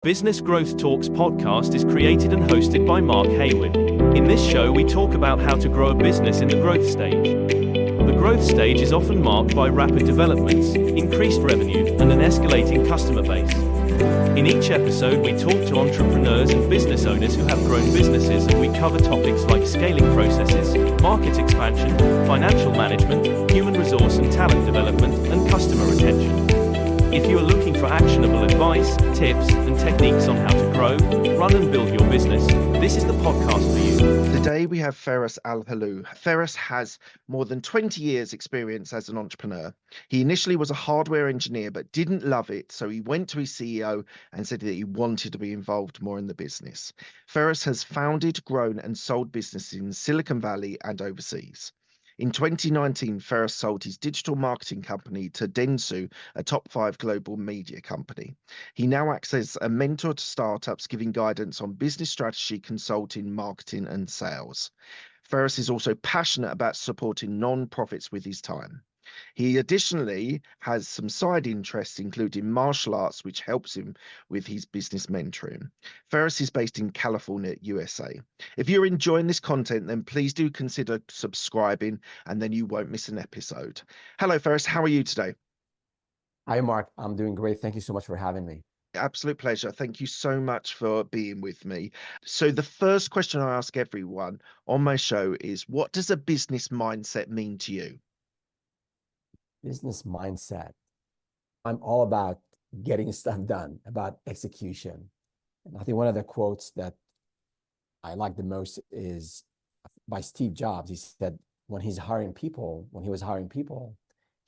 Business Growth Talks podcast is created and hosted by Mark Hayward. In this show, we talk about how to grow a business in the growth stage. The growth stage is often marked by rapid developments, increased revenue, and an escalating customer base. In each episode, we talk to entrepreneurs and business owners who have grown businesses, and we cover topics like scaling processes, market expansion, financial management, human resource and talent development, and customer retention. If you are looking for actionable advice, tips, and techniques on how to grow, run and build your business, this is the podcast for you. Today we have Feras Alhou. Feras has more than 20 years experience as an entrepreneur. He initially was a hardware engineer but didn't love it, so he went to his CEO and said that he wanted to be involved more in the business. Feras has founded, grown and sold businesses in Silicon Valley and overseas. In 2019, Feras sold his digital marketing company to Dentsu, a top 5 global media company. He now acts as a mentor to startups, giving guidance on business strategy, consulting, marketing, and sales. Feras is also passionate about supporting non-profits with his time. He additionally has some side interests, including martial arts, which helps him with his business mentoring. Feras is based in California, USA. If you're enjoying this content, then please do consider subscribing, and then you won't miss an episode. Hello, Feras. How are you today? Hi, Mark. I'm doing great. Thank you so much for having me. Absolute pleasure. Thank you so much for being with me. So the first question I ask everyone on my show is, what does a business mindset mean to you? Business mindset. I'm all about getting stuff done, about execution. And I think one of the quotes that I like the most is by Steve Jobs. He said when he was hiring people,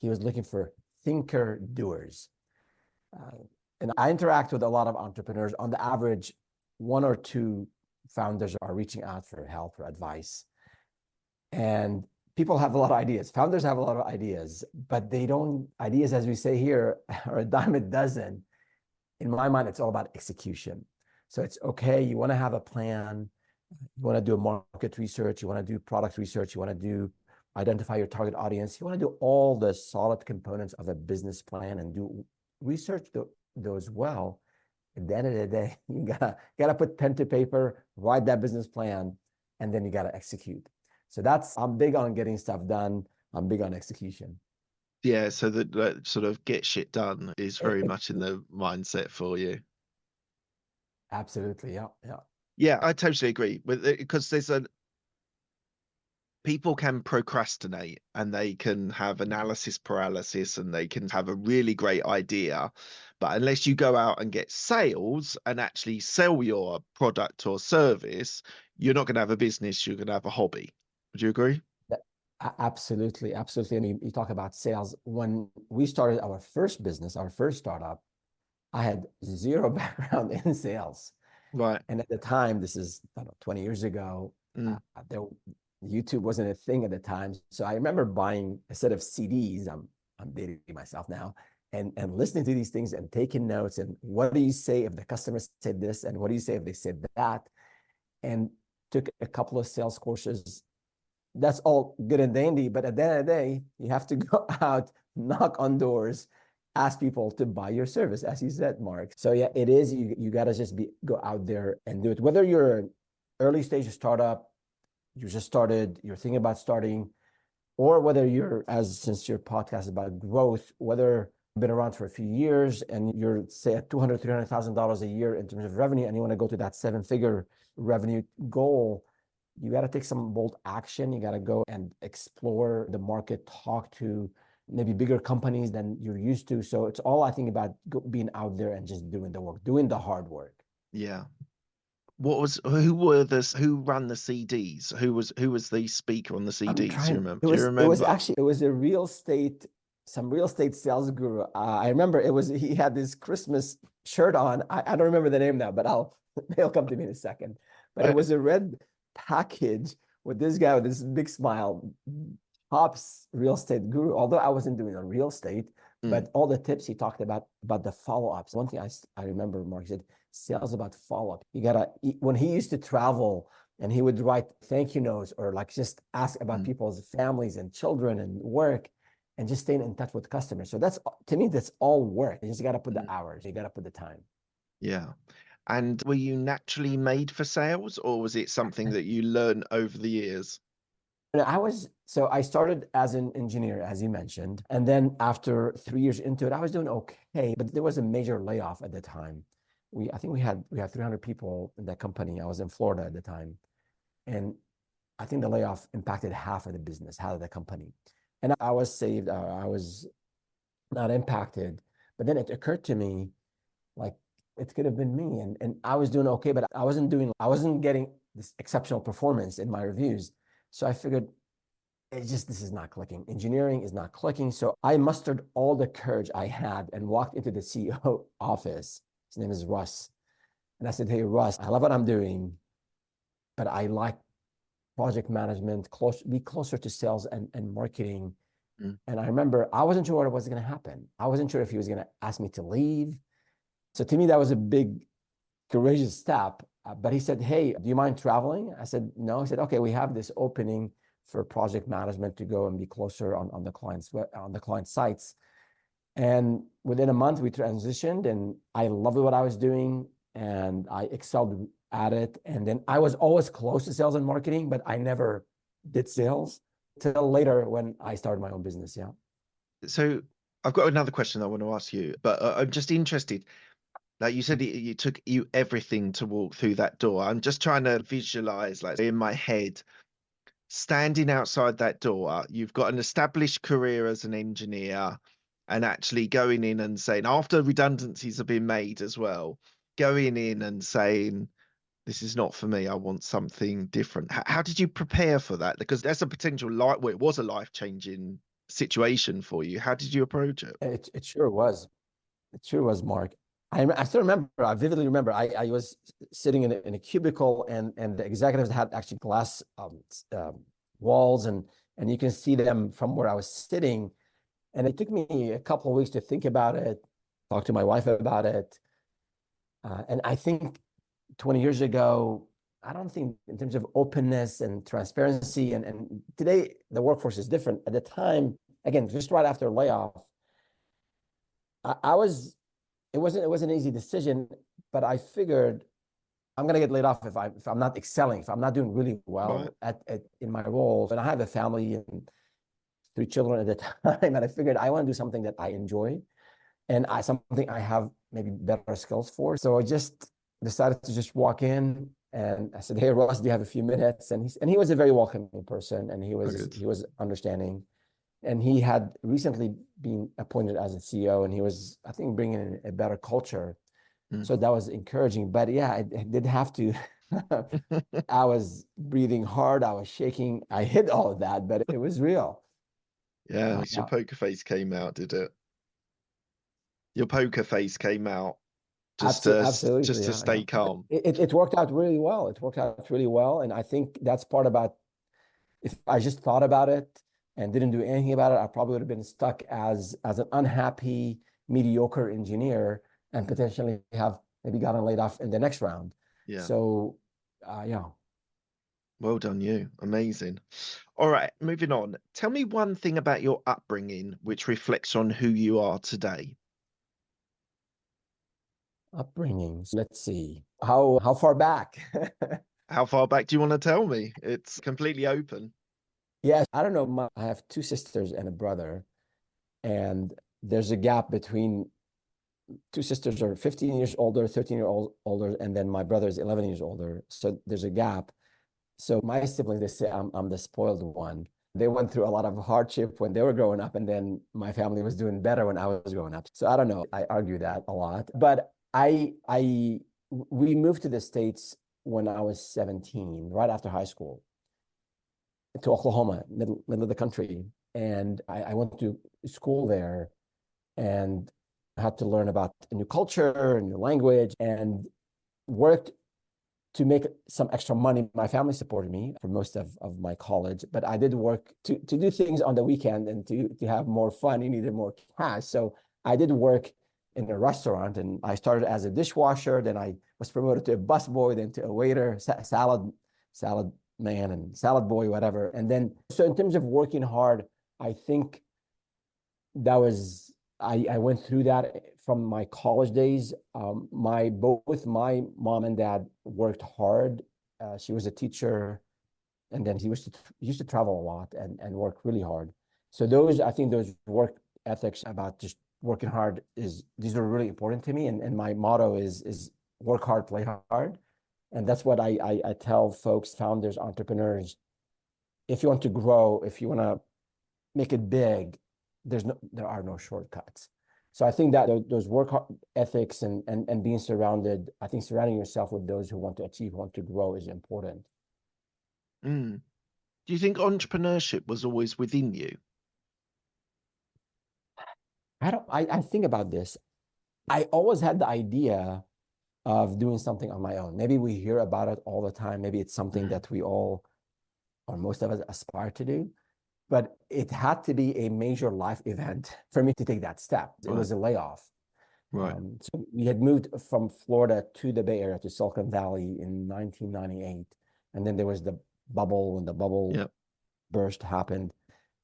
he was looking for thinker doers. And I interact with a lot of entrepreneurs. On the average, 1 or 2 founders are reaching out for help or advice. And people have a lot of ideas. Founders have a lot of ideas, but ideas, as we say here, are a dime a dozen. In my mind, it's all about execution. So it's okay, you want to have a plan, you want to do a market research, you want to do product research, you want to identify your target audience, you want to do all the solid components of a business plan and do research those well. At the end of the day, you gotta put pen to paper, write that business plan, and then you gotta execute. So I'm big on getting stuff done. I'm big on execution. Yeah, so that sort of get shit done is very much in the mindset for you. Absolutely, yeah. Yeah, I totally agree with it, because people can procrastinate and they can have analysis paralysis and they can have a really great idea, but unless you go out and get sales and actually sell your product or service, you're not going to have a business, you're going to have a hobby. Would you agree? Absolutely. And you talk about sales. When we started our first business, our first startup, I had zero background in sales. Right. And at the time, this is 20 years ago, YouTube wasn't a thing at the time. So I remember buying a set of CDs. I'm dating myself now, and listening to these things and taking notes. And what do you say if the customer said this? And what do you say if they said that? And took a couple of sales courses. That's all good and dandy, but at the end of the day, you have to go out, knock on doors, ask people to buy your service, as you said, Mark. So yeah, it is, you got to just go out there and do it. Whether you're an early stage startup, you just started, you're thinking about starting, or whether since your podcast is about growth, whether you've been around for a few years and you're, say, at $200,000, $300,000 a year in terms of revenue, and you want to go to that 7-figure revenue goal, you got to take some bold action. You got to go and explore the market, talk to maybe bigger companies than you're used to. So it's all, I think, about being out there and just doing the work, doing the hard work. Yeah. Who ran the CDs? Who was the speaker on the CDs? Do you remember? It was some real estate sales guru. I remember he had this Christmas shirt on. I don't remember the name now, but it'll come to me in a second. But it was a red package with this guy with this big smile, Pop's real estate guru. Although I wasn't doing a real estate, but all the tips he talked about the follow-ups. One thing I remember, Mark said, sales about follow-up. When he used to travel and he would write thank you notes or like just ask about people's families and children and work and just staying in touch with customers. So to me, that's all work. You just got to put the hours, you got to put the time. Yeah. And were you naturally made for sales, or was it something that you learned over the years? So I started as an engineer, as you mentioned. And then after 3 years into it, I was doing okay, but there was a major layoff at the time. I think we had 300 people in that company. I was in Florida at the time. And I think the layoff impacted half of the business, half of the company. And I was saved, I was not impacted. But then it occurred to me, like, it could have been me. And I was doing okay, but I wasn't getting this exceptional performance in my reviews. So I figured this is not clicking. Engineering is not clicking. So I mustered all the courage I had and walked into the CEO office. His name is Russ. And I said, hey, Russ, I love what I'm doing, but I like project management, be closer to sales and marketing. Mm. And I remember I wasn't sure what was going to happen. I wasn't sure if he was going to ask me to leave. So to me, that was a big, courageous step. But he said, hey, do you mind traveling? I said, no. He said, okay, we have this opening for project management to go and be closer on the client's sites. And within a month, we transitioned, and I loved what I was doing, and I excelled at it. And then I was always close to sales and marketing, but I never did sales till later when I started my own business. Yeah. So I've got another question I want to ask you, but I'm just interested. Like you said, it took you everything to walk through that door. I'm just trying to visualize, like in my head, standing outside that door. You've got an established career as an engineer, and actually going in and saying, after redundancies have been made as well, going in and saying, this is not for me. I want something different. How did you prepare for that? Because that's a potential well, it was a life-changing situation for you. How did you approach it? It sure was. It sure was, Mark. I still remember, I vividly remember, I was sitting in a cubicle, and the executives had actually glass walls, and you can see them from where I was sitting. And it took me a couple of weeks to think about it, talk to my wife about it. And I think 20 years ago, I don't think in terms of openness and transparency, and today the workforce is different. At the time, again, just right after layoff, it wasn't an easy decision, but I figured I'm going to get laid off if I'm not excelling, if I'm not doing really well in my roles. And I have a family and 3 children at the time, and I figured I want to do something that I enjoy, and something I have maybe better skills for. So I just decided to just walk in, and I said, "Hey, Ross, do you have a few minutes?" And he was a very welcoming person, and he was understanding. And he had recently been appointed as a CEO, and he was, I think, bringing in a better culture. So that was encouraging. But yeah, I did have to. I was breathing hard. I was shaking. I hid all of that, but it was real. Yeah, your poker face came out, did it? Your poker face came out just Absolutely, to stay calm. It worked out really well. It worked out really well. And I think that's part about, if I just thought about it and didn't do anything about it, I probably would have been stuck as an unhappy, mediocre engineer, and potentially have maybe gotten laid off in the next round. Yeah. So, yeah. Well done, you. Amazing. All right, moving on. Tell me one thing about your upbringing which reflects on who you are today. Upbringing. Let's see. How far back? How far back do you want to tell me? It's completely open. Yeah, I don't know. I have 2 sisters and a brother, and there's a gap between. 2 sisters are 15 years older, 13-year-old older, and then my brother is 11 years older. So there's a gap. So my siblings, they say I'm the spoiled one. They went through a lot of hardship when they were growing up, and then my family was doing better when I was growing up. So I don't know. I argue that a lot. But we moved to the States when I was 17, right after high school, to Oklahoma, middle of the country. And I went to school there, and had to learn about a new culture, a new language, and worked to make some extra money. My family supported me for most of my college, but I did work to do things on the weekend, and to have more fun. You needed more cash. So I did work in a restaurant, and I started as a dishwasher. Then I was promoted to a busboy, then to a waiter, salad man and salad boy, whatever. And then, so in terms of working hard, I think that was I went through that from my college days. Both my mom and dad worked hard. She was a teacher, and then he used to travel a lot and work really hard. So I think those work ethics about just working hard these are really important to me. And my motto is work hard, play hard. And that's what I tell folks, founders, entrepreneurs. If you want to grow, if you want to make it big, there are no shortcuts. So I think that those work ethics and being surrounding yourself with those who want to achieve, want to grow is important. Do you think entrepreneurship was always within you? I think about this. I always had the idea of doing something on my own. Maybe we hear about it all the time. Maybe it's something that we all, or most of us, aspire to do. But it had to be a major life event for me to take that step. It was a layoff. Right. So we had moved from Florida to the Bay Area, to Silicon Valley in 1998. And then there was the bubble, when the bubble burst happened.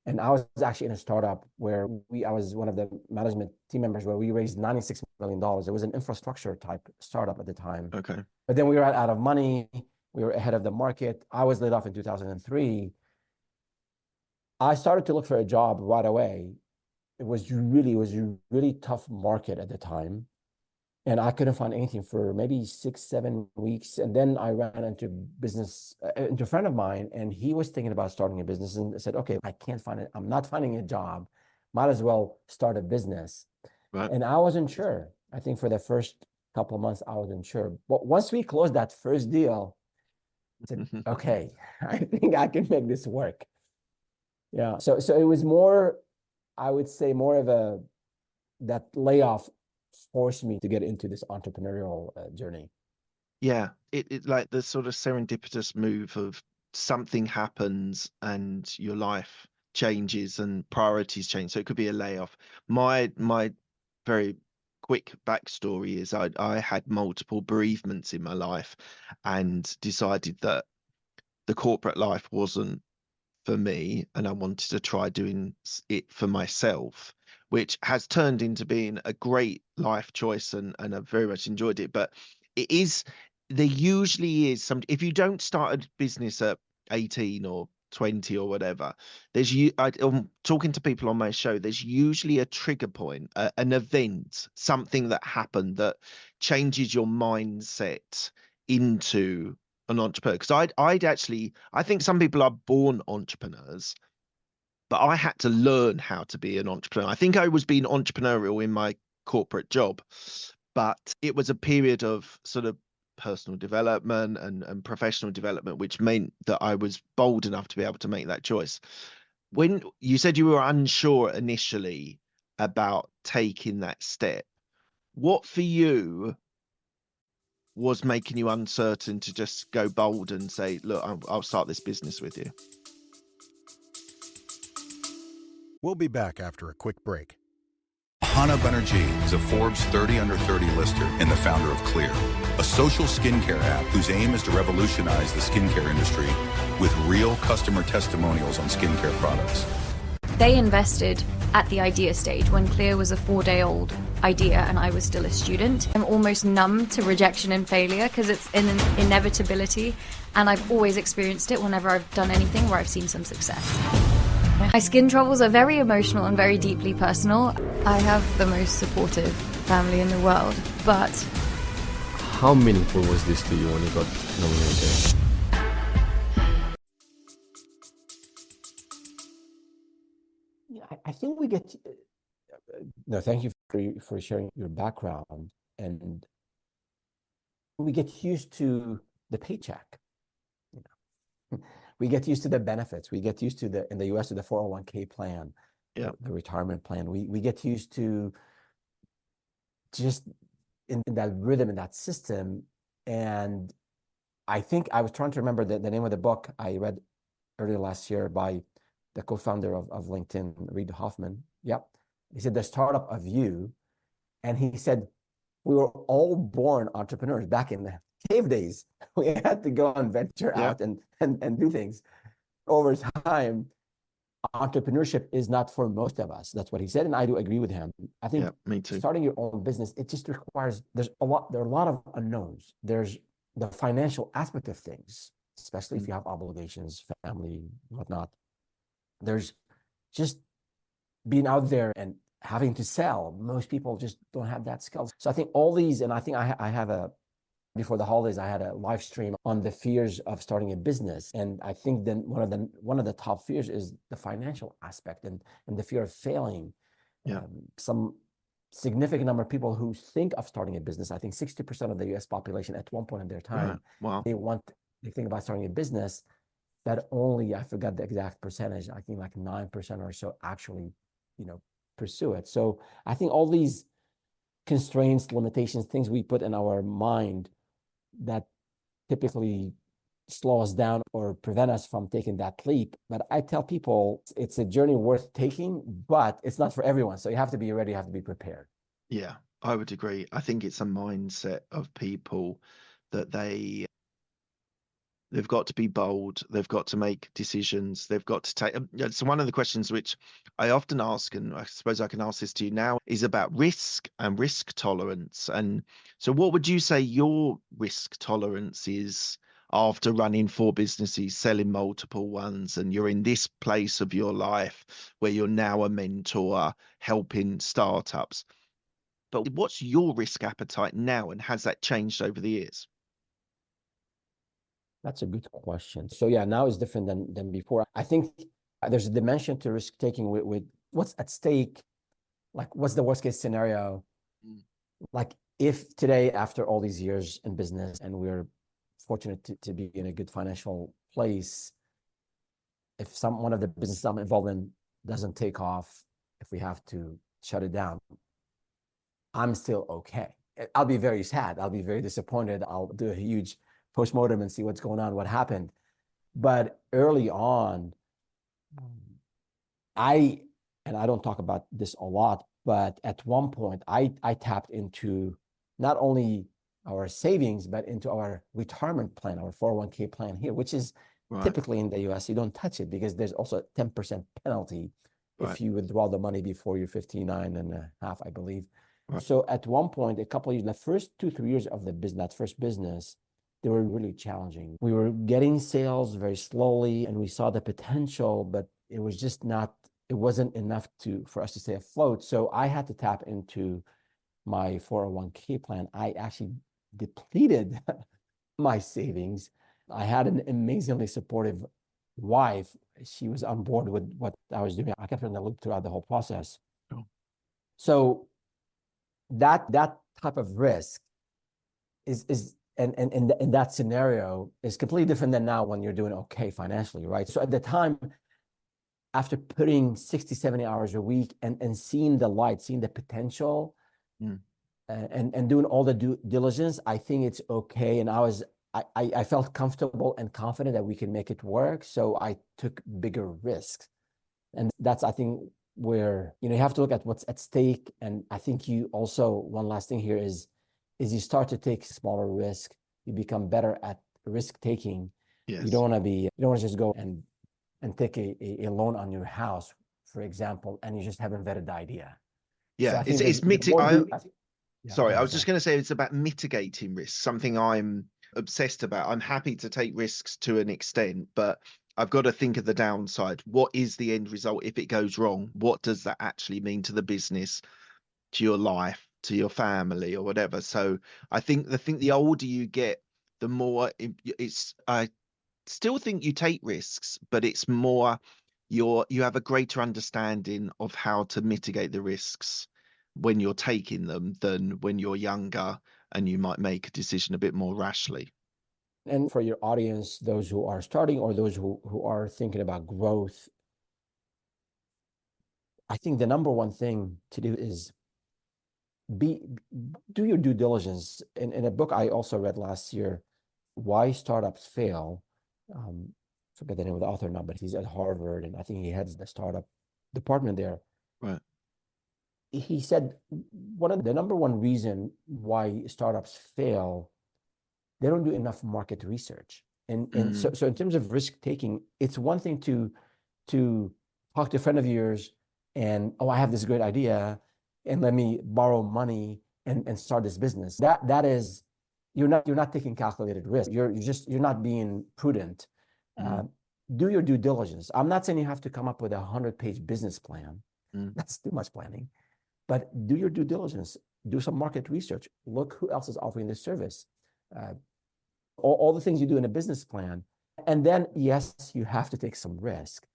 And I was actually in a startup where I was one of the management team members, where we raised $96 million. It was an infrastructure type startup at the time. Okay. But then we were out of money. We were ahead of the market. I was laid off in 2003. I started to look for a job right away. It was a really tough market at the time. And I couldn't find anything for maybe 6-7 weeks. And then I ran into a friend of mine, and he was thinking about starting a business, and I said, okay, I can't find it. I'm not finding a job. Might as well start a business. Right. And I wasn't sure. I think for the first couple of months, I wasn't sure. But once we closed that first deal, I said, okay, I think I can make this work. Yeah. So it was more, I would say, more of that layoff forced me to get into this entrepreneurial journey. Yeah, it like the sort of serendipitous move of something happens and your life changes and priorities change. So it could be a layoff. My very quick backstory is I had multiple bereavements in my life and decided that the corporate life wasn't for me, and I wanted to try doing it for myself, which has turned into being a great life choice, and I very much enjoyed it. But there usually is some, if you don't start a business at 18 or 20 or whatever, I'm talking to people on my show, there's usually a trigger point, an event, something that happened that changes your mindset into an entrepreneur. Because I think some people are born entrepreneurs, but I had to learn how to be an entrepreneur. I think I was being entrepreneurial in my corporate job, but it was a period of sort of personal development and professional development, which meant that I was bold enough to be able to make that choice. When you said you were unsure initially about taking that step, what for you was making you uncertain to just go bold and say, look, I'll start this business with you? We'll be back after a quick break. Hana Banerjee is a Forbes 30 Under 30 lister and the founder of Clear, a social skincare app whose aim is to revolutionize the skincare industry with real customer testimonials on skincare products. They invested at the idea stage when Clear was a 4-day-old idea and I was still a student. I'm almost numb to rejection and failure because it's an inevitability, and I've always experienced it whenever I've done anything where I've seen some success. My skin troubles are very emotional and very deeply personal. I have the most supportive family in the world, but... How meaningful was this to you when you got nominated? I think we get, no, thank you for sharing your background. And we get used to the paycheck. You know, we get used to the benefits. We get used to in the US, to the 401k plan, the retirement plan. We get used to just in that rhythm, in that system. And I think I was trying to remember the name of the book I read earlier last year by the co-founder of LinkedIn, Reid Hoffman. Yep. He said, The Startup of You. And he said, we were all born entrepreneurs back in the cave days. We had to go and venture out and do things. Over time, entrepreneurship is not for most of us. That's what he said, and I do agree with him. I think Yeah, me too. starting your own business, it just requires, there are a lot of unknowns. There's the financial aspect of things, especially if you have obligations, family, whatnot. There's just being out there and having to sell. Most people just don't have that skill. So I think all these, and I think I have before the holidays, I had a live stream on the fears of starting a business. And I think then one of the top fears is the financial aspect and the fear of failing. Yeah. Some significant number of people who think of starting a business, I think 60% of the US population at one point in their time, wow, they think about starting a business, that only, I forgot the exact percentage, I think like 9% or so actually, pursue it. So I think all these constraints, limitations, things we put in our mind that typically slow us down or prevent us from taking that leap. But I tell people it's a journey worth taking, but it's not for everyone. So you have to be ready, you have to be prepared. Yeah, I would agree. I think it's a mindset of people that they've got to be bold, they've got to make decisions, they've got to take. So one of the questions which I often ask, and I suppose I can ask this to you now, is about risk and risk tolerance. And so what would you say your risk tolerance is after running 4 businesses, selling multiple ones, and you're in this place of your life where you're now a mentor, helping startups? But what's your risk appetite now, and has that changed over the years? That's a good question. So yeah, now is different than before. I think there's a dimension to risk taking with what's at stake. Like, what's the worst case scenario? Like, if today, after all these years in business, and we're fortunate to be in a good financial place, if one of the businesses I'm involved in doesn't take off, if we have to shut it down, I'm still okay. I'll be very sad. I'll be very disappointed. I'll do a huge postmortem and see what's going on, what happened. But early on, I don't talk about this a lot, but at one point I tapped into not only our savings, but into our retirement plan, our 401k plan here, which is typically in the US, you don't touch it because there's also a 10% penalty if you withdraw the money before you're 59 and a half, I believe. So at one point, a couple of years, the first 2-3 years of the business, that first business, they were really challenging. We were getting sales very slowly, and we saw the potential, but it was just not, it wasn't enough for us to stay afloat. So I had to tap into my 401k plan. I actually depleted my savings. I had an amazingly supportive wife. She was on board with what I was doing. I kept her in the loop throughout the whole process. So that type of risk is and in that scenario is completely different than now when you're doing okay financially, right? So at the time, after putting 60, 70 hours a week and seeing the light, seeing the potential, and doing all the due diligence, I think it's okay. And I felt comfortable and confident that we can make it work. So I took bigger risks. And that's, I think, where, you have to look at what's at stake. And I think you also, one last thing here is you start to take smaller risk, you become better at risk taking. Yes. You don't want to just go and take a loan on your house, for example, and you just haven't vetted the idea. Yeah, so it's mitigating. Sorry, I was just going to say it's about mitigating risk, something I'm obsessed about. I'm happy to take risks to an extent, but I've got to think of the downside. What is the end result if it goes wrong? What does that actually mean to the business, to your life, to your family, or whatever? So I think the older you get, the more it's. I still think you take risks, but it's more you have a greater understanding of how to mitigate the risks when you're taking them than when you're younger and you might make a decision a bit more rashly. And for your audience, those who are starting or those who are thinking about growth, I think the number one thing to do is do your due diligence. In a book I also read last year, Why Startups Fail, forget the name of the author now, but he's at Harvard, and I think he heads the startup department there. Right. He said the number one reason why startups fail, they don't do enough market research. So in terms of risk taking, it's one thing to talk to a friend of yours and, oh, I have this great idea and let me borrow money and start this business. That is, you're not taking calculated risk. You're not being prudent. Do your due diligence. I'm not saying you have to come up with a 100-page business plan. That's too much planning. But do your due diligence. Do some market research. Look who else is offering this service. All the things you do in a business plan. And then, yes, you have to take some risk.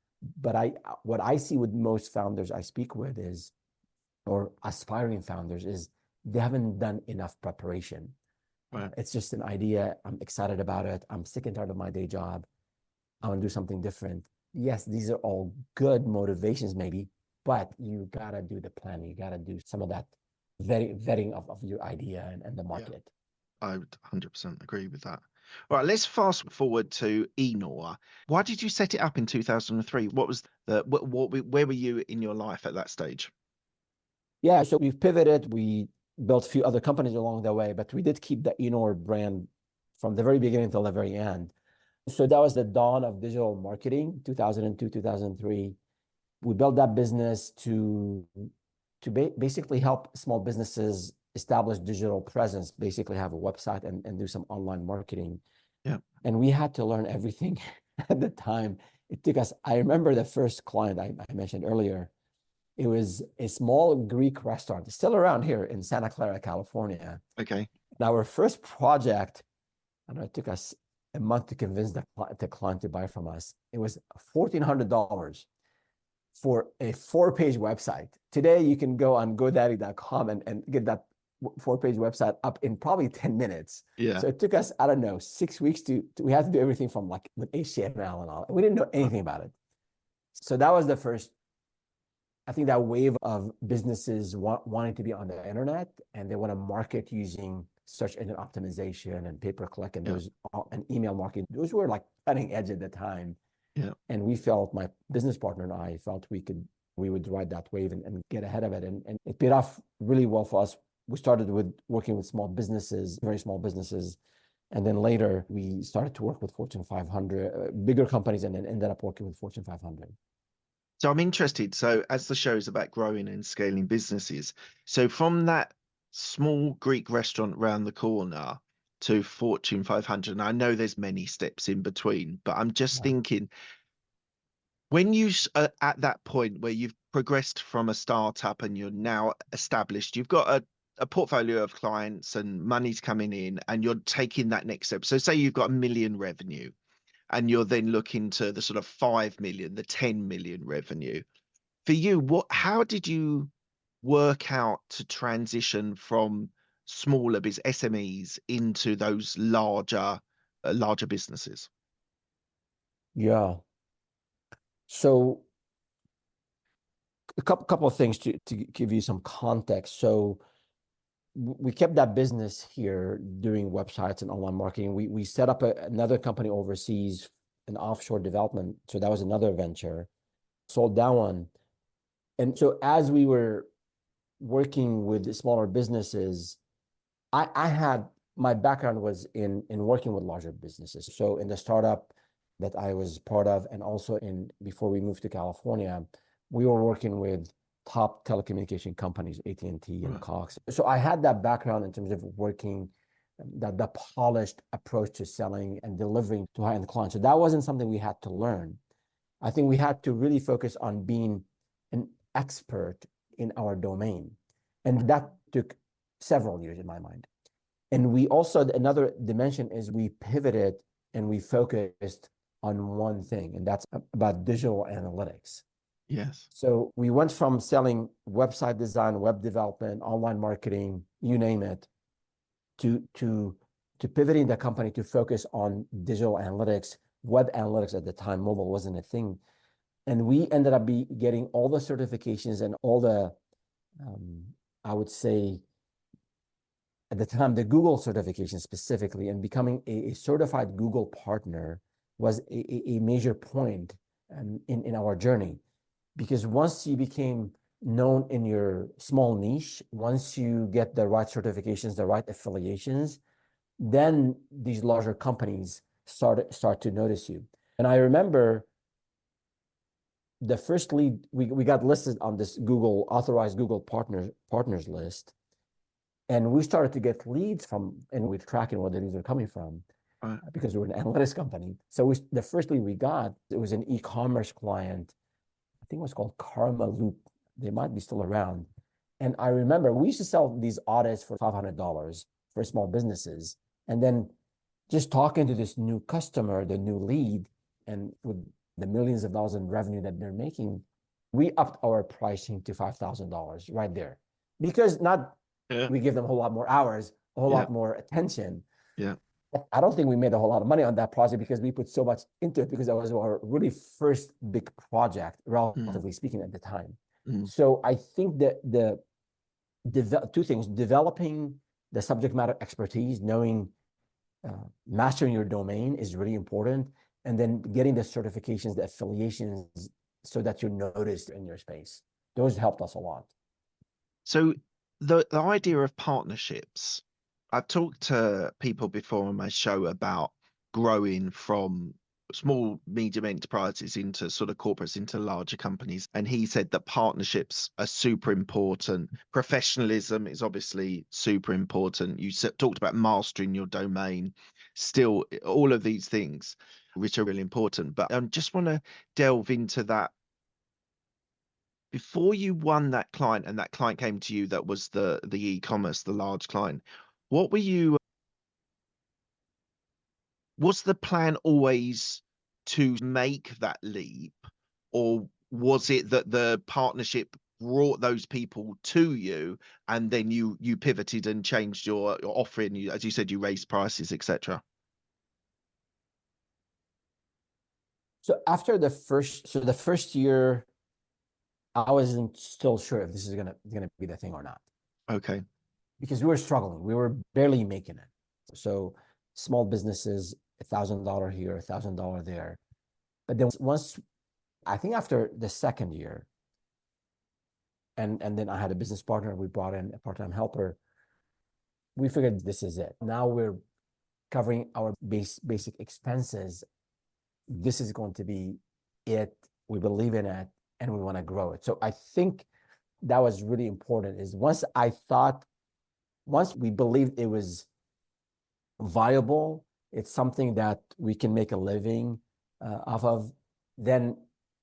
But what I see with most founders I speak with is, or aspiring founders, is they haven't done enough preparation. Right. It's just an idea. I'm excited about it. I'm sick and tired of my day job. I want to do something different. Yes, these are all good motivations maybe, but you got to do the planning. You got to do some of that vetting of your idea and the market. Yeah. I would 100% agree with that. All right, let's fast forward to Enor. Why did you set it up in 2003? What was where were you in your life at that stage? Yeah, so we've pivoted. We built a few other companies along the way, but we did keep the Enor brand from the very beginning until the very end. So that was the dawn of digital marketing, 2002, 2003. We built that business to basically help small businesses establish digital presence, basically have a website and do some online marketing. Yeah. And we had to learn everything at the time. It took us, I remember the first client I mentioned earlier. It was a small Greek restaurant, still around here in Santa Clara, California. Okay. And our first project, I don't know, it took us a month to convince the client to buy from us. It was $1,400 for a 4-page website. Today, you can go on GoDaddy.com and get that 4-page website up in probably 10 minutes. Yeah. So it took us, I don't know, 6 weeks we had to do everything from like with HTML and all. We didn't know anything about it. So that was the first, I think, that wave of businesses wanting to be on the internet, and they want to market using search engine optimization and pay-per-click and those and email marketing. Those were like cutting edge at the time. Yeah. And we felt, my business partner and I felt we would ride that wave and get ahead of it. And it paid off really well for us. We started with working with small businesses, very small businesses. And then later we started to work with Fortune 500, bigger companies, and then ended up working with Fortune 500. So I'm interested. So as the show is about growing and scaling businesses, so from that small Greek restaurant around the corner to Fortune 500, and I know there's many steps in between, but I'm just thinking, when you at that point where you've progressed from a startup and you're now established, you've got a portfolio of clients and money's coming in, and you're taking that next step. So say you've got 1 million revenue, and you're then looking to the sort of 5 million, the 10 million revenue. For you, how did you work out to transition from smaller SMEs into those larger businesses? Yeah. So a couple of things to give you some context. So we kept that business here doing websites and online marketing. We set up another company overseas, an offshore development. So that was another venture, sold that one. And so as we were working with the smaller businesses, I had, my background was in working with larger businesses. So in the startup that I was part of, and also before we moved to California, we were working with top telecommunication companies, AT&T and Cox. So I had that background in terms of working, the polished approach to selling and delivering to high-end clients. So that wasn't something we had to learn. I think we had to really focus on being an expert in our domain. And that took several years in my mind. And we also, another dimension is we pivoted and we focused on one thing, and that's about digital analytics. Yes. So we went from selling website design, web development, online marketing, you name it, to pivoting the company to focus on digital analytics, web analytics. At the time, mobile wasn't a thing. And we ended up getting all the certifications and all the, I would say, at the time, the Google certification specifically, and becoming a certified Google partner was a major point in our journey. Because once you became known in your small niche, once you get the right certifications, the right affiliations, then these larger companies start to notice you. And I remember the first lead, we got listed on this Google authorized Google partners list. And we started to get leads from, and we're tracking where the leads are coming from because we're an analytics company. So the first lead we got, it was an e-commerce client. I think it was called Karma Loop. They might be still around. And I remember we used to sell these audits for $500 for small businesses. And then just talking to this new customer, the new lead, and with the millions of dollars in revenue that they're making, we upped our pricing to $5,000 right there. Because we give them a whole lot more hours, a whole lot more attention. Yeah. I don't think we made a whole lot of money on that project because we put so much into it, because that was our really first big project, relatively speaking, at the time. So I think that the two things: developing the subject matter expertise, knowing, mastering your domain is really important, and then getting the certifications, the affiliations, so that you're noticed in your space. Those helped us a lot. So the idea of partnerships, I've talked to people before on my show about growing from small, medium enterprises into sort of corporates, into larger companies. And he said that partnerships are super important. Professionalism is obviously super important. You talked about mastering your domain. Still, all of these things, which are really important. But I just want to delve into that. Before you won that client and that client came to you, that was the e-commerce, the large client, what were you, was the plan always to make that leap, or was it that the partnership brought those people to you and then you pivoted and changed your offering? You, as you said, you raised prices, etc. So after the first year, I wasn't still sure if this is gonna be the thing or not. Okay. Because we were struggling. We were barely making it. So small businesses, $1,000 here, $1,000 there. But then once, I think after the second year, and then I had a business partner, we brought in a part-time helper, we figured this is it. Now we're covering our basic expenses. This is going to be it. We believe in it, and we want to grow it. So I think that was really important, is once we believed it was viable, it's something that we can make a living off of, then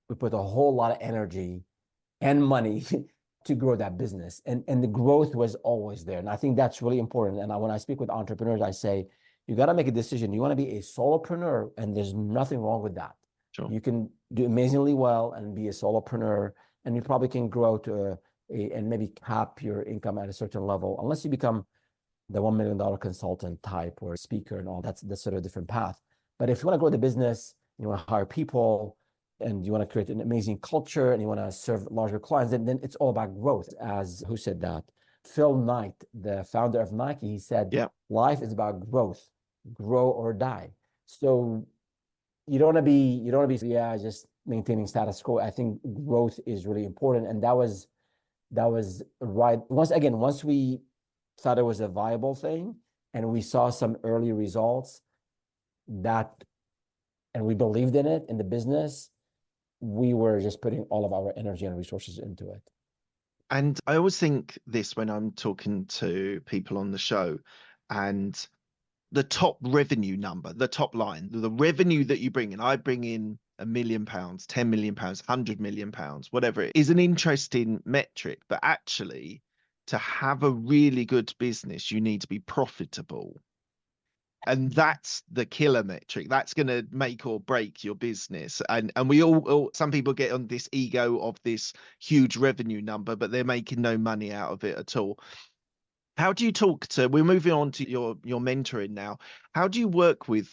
we put a whole lot of energy and money to grow that business. And the growth was always there. And I think that's really important. And when I speak with entrepreneurs, I say, you got to make a decision. You want to be a solopreneur, and there's nothing wrong with that. Sure. You can do amazingly well and be a solopreneur, and you probably can grow to and maybe cap your income at a certain level, unless you become the $1 million consultant type or speaker and all. That's sort of a different path. But if you want to grow the business, you want to hire people, and you want to create an amazing culture, and you want to serve larger clients, then it's all about growth. As who said that? Phil Knight, the founder of Nike, he said, life is about growth, grow or die. So you don't want to be just maintaining status quo. I think growth is really important. And that was right. Once we thought it was a viable thing and we saw some early results and we believed in it, in the business, we were just putting all of our energy and resources into it. And I always think this when I'm talking to people on the show, and the top revenue number, the top line, the revenue that you bring in, I bring in £1 million, £10 million, £100 million, whatever it is an interesting metric. But actually, to have a really good business, you need to be profitable. And that's the killer metric. That's going to make or break your business. And we all, some people get on this ego of this huge revenue number, but they're making no money out of it at all. How do you talk to, we're moving on to your mentoring now. How do you work with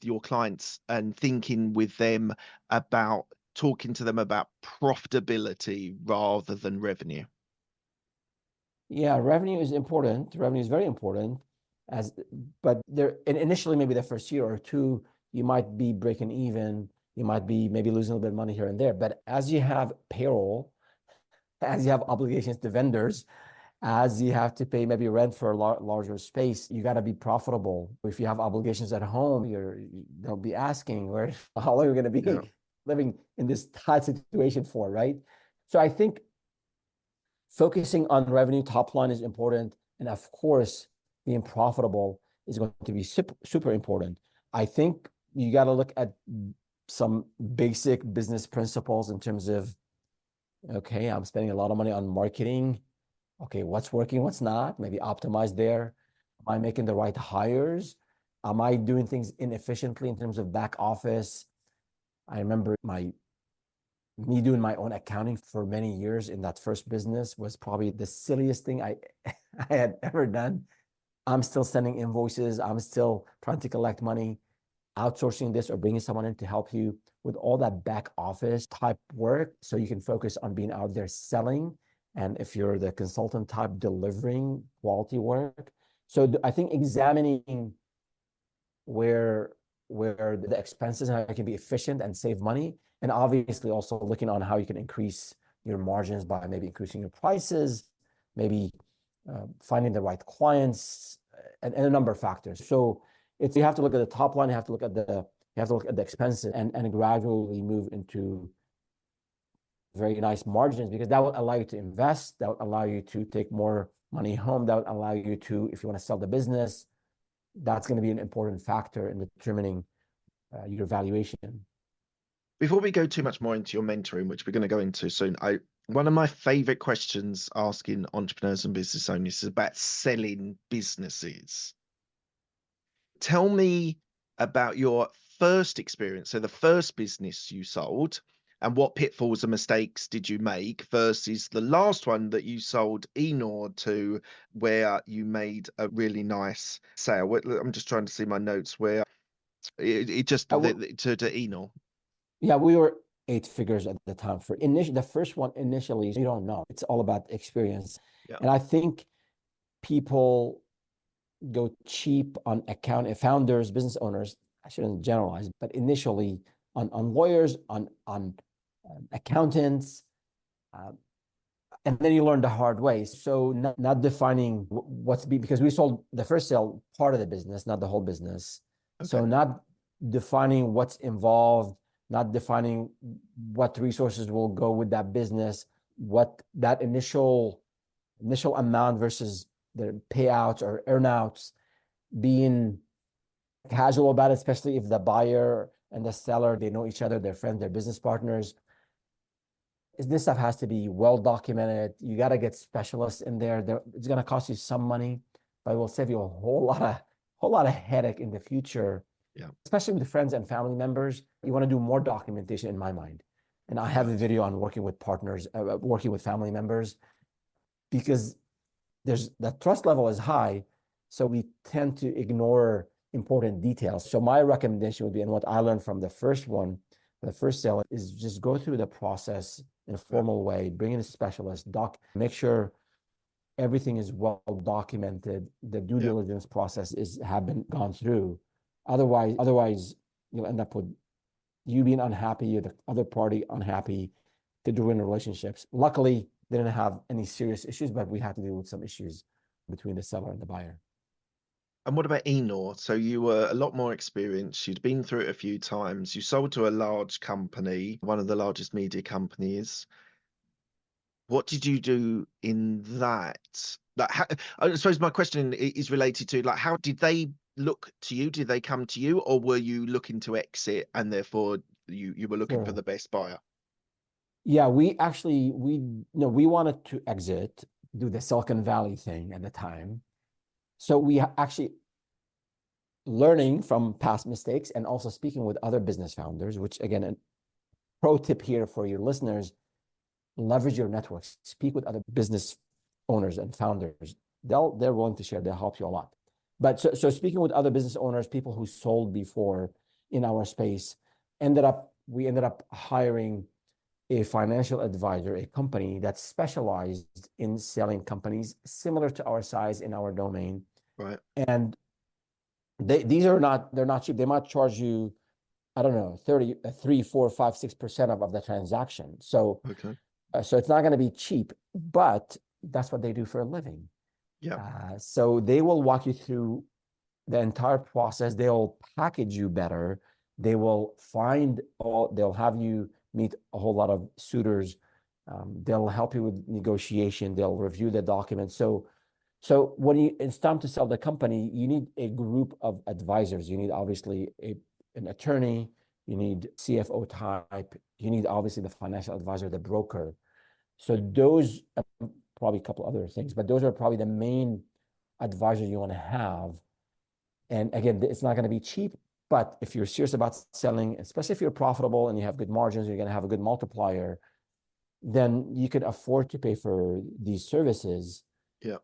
your clients and thinking with them about talking to them about profitability rather than revenue? Yeah, revenue is important. Revenue is very important. But initially, maybe the first year or two, you might be breaking even. You might be maybe losing a little bit of money here and there. But as you have payroll, as you have obligations to vendors, as you have to pay maybe rent for a larger space, you got to be profitable. If you have obligations at home, they'll be asking, how long are you going to be living in this tight situation for, right? So I think focusing on revenue top line is important. And of course, being profitable is going to be super, super important. I think you got to look at some basic business principles in terms of, okay, I'm spending a lot of money on marketing. Okay, what's working, what's not? Maybe optimize there. Am I making the right hires? Am I doing things inefficiently in terms of back office? I remember me doing my own accounting for many years in that first business was probably the silliest thing I had ever done. I'm still sending invoices. I'm still trying to collect money, outsourcing this or bringing someone in to help you with all that back office type work so you can focus on being out there selling. And if you're the consultant type, delivering quality work. So I think examining where the expenses and how you can be efficient and save money, and obviously also looking on how you can increase your margins by maybe increasing your prices, maybe finding the right clients, and a number of factors. So you have to look at the top line, you have to look at the expenses and gradually move into very nice margins, because that will allow you to invest, that will allow you to take more money home, that will allow you to, if you want to sell the business, that's going to be an important factor in determining your valuation. Before we go too much more into your mentoring, which we're going to go into soon, one of my favorite questions asking entrepreneurs and business owners is about selling businesses. Tell me about your first experience. So the first business you sold, and what pitfalls and mistakes did you make versus the last one that you sold Enor to, where you made a really nice sale. I'm just trying to see my notes where it just to Enor. Yeah, we were 8 figures at the time. For the first one initially, you don't know. It's all about experience. Yeah. And I think people go cheap on founders, business owners. I shouldn't generalize, but initially on lawyers, on accountants, and then you learn the hard way. So not defining because we sold the first sale part of the business, not the whole business. Okay. So not defining what's involved, not defining what resources will go with that business, what that initial amount versus the payouts or earnouts, being casual about it, especially if the buyer and the seller, they know each other, they're friends, they're business partners. This stuff has to be well documented. You got to get specialists in there. It's going to cost you some money, but it will save you a whole lot of headache in the future. Yeah. Especially with friends and family members, you want to do more documentation in my mind. And I have a video on working with partners, working with family members, because the trust level is high. So we tend to ignore important details. So my recommendation would be, and what I learned from the first sale, is just go through the process in a formal way, bring in a specialist, make sure everything is well documented, the due diligence process have been gone through. Otherwise, you'll end up with you being unhappy or the other party unhappy to ruin relationships. Luckily, they didn't have any serious issues, but we had to deal with some issues between the seller and the buyer. And what about Enor? So you were a lot more experienced. You'd been through it a few times. You sold to a large company, one of the largest media companies. What did you do in that? I suppose my question is related to, like, how did they look to you? Did they come to you, or were you looking to exit and therefore you were looking for the best buyer? Yeah, we wanted to exit, do the Silicon Valley thing at the time. So we actually learning from past mistakes and also speaking with other business founders, which again, a pro tip here for your listeners, leverage your networks, speak with other business owners and founders. They're willing to share, they'll help you a lot. But so speaking with other business owners, people who sold before in our space, we ended up hiring a financial advisor, a company that specialized in selling companies similar to our size in our domain. Right. And they're not cheap. They might charge you, I don't know, 3, 4, 5, 6% of the transaction. So, okay. So it's not going to be cheap, but that's what they do for a living. Yeah. So they will walk you through the entire process. They'll package you better. They will they'll have you meet a whole lot of suitors. They'll help you with negotiation. They'll review the documents. So when it's time to sell the company, you need a group of advisors. You need obviously an attorney, you need CFO type, you need obviously the financial advisor, the broker. So those, probably a couple other things, but those are probably the main advisors you want to have. And again, it's not going to be cheap, but if you're serious about selling, especially if you're profitable and you have good margins, you're going to have a good multiplier, then you could afford to pay for these services. Yeah.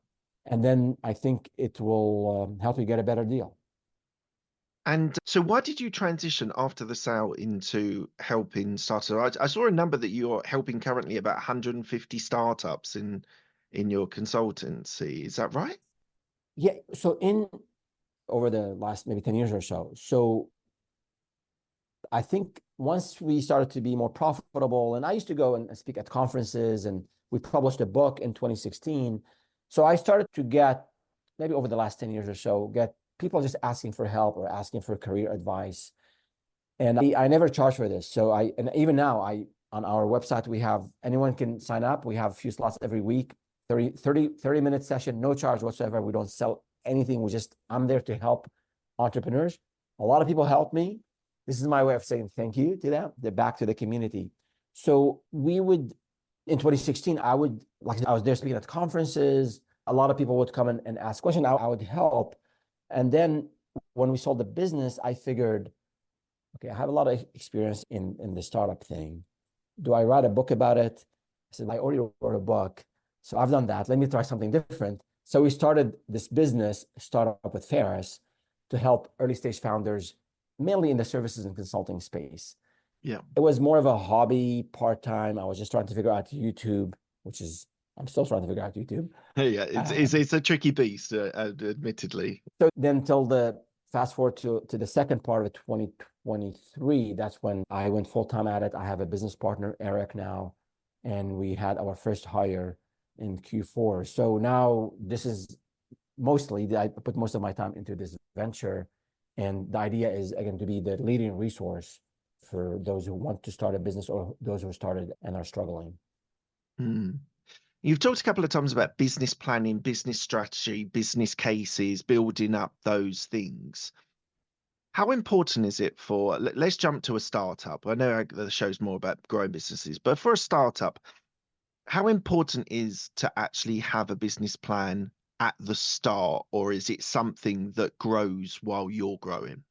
And then I think it will help you get a better deal. And so why did you transition after the sale into helping startups? I saw a number that you're helping currently about 150 startups in your consultancy. Is that right? Yeah. So over the last maybe 10 years or so. So I think once we started to be more profitable, and I used to go and speak at conferences, and we published a book in 2016. So I started to get, maybe over the last 10 years or so, get people just asking for help or asking for career advice. And I never charge for this. So and even now, on our website, we have, anyone can sign up. We have a few slots every week, 30-minute session, no charge whatsoever. We don't sell anything. I'm there to help entrepreneurs. A lot of people help me. This is my way of saying thank you to them. They're back to the community. So in 2016, I was there speaking at conferences. A lot of people would come and ask questions. I would help. And then when we sold the business, I figured, okay, I have a lot of experience in the startup thing. Do I write a book about it? I said, I already wrote a book. So I've done that. Let me try something different. So we started this business, startup with Feras, to help early stage founders, mainly in the services and consulting space. Yeah. It was more of a hobby, part-time. I was just trying to figure out YouTube, I'm still trying to figure out YouTube. Yeah, it's a tricky beast, admittedly. So then fast forward to the second part of 2023, that's when I went full-time at it. I have a business partner, Eric, now, and we had our first hire in Q4. So now this is I put most of my time into this venture. And the idea is, again, to be the leading resource for those who want to start a business or those who started and are struggling. You've talked a couple of times about business planning, business strategy, business cases, building up those things. How important is it let's jump to a startup. I know the show's more about growing businesses, but for a startup, how important is to actually have a business plan at the start, or is it something that grows while you're growing?